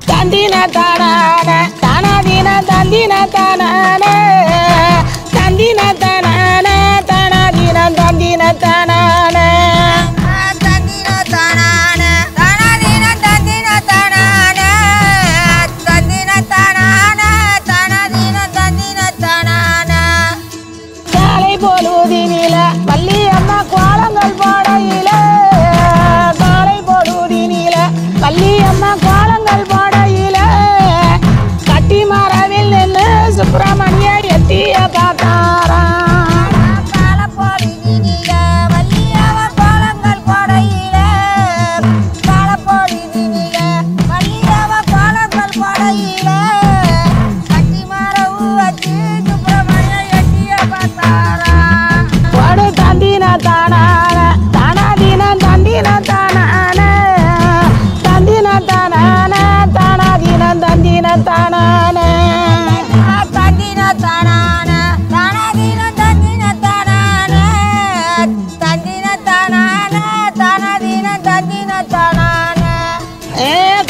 தந்தின தானான தானாதீன தந்தின தானான தந்தின தானான தானாதீன தந்தின தானான தந்தின தானான தானாதீன தந்தின தானான தந்தின தானான தானாதீன தந்தின தானான காலை பொழுதினில பள்ளி அம்மா கோலங்கள் போடையில காலை பொழுதினில பள்ளி அம்மா கோலங்கள் போடையில கட்டி மரவில் நின்று சுப்பிரமணிய எத்திய பார்த்தாரா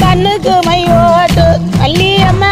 கண்ணுக்கு மை ஓட்டு பள்ளி அம்மா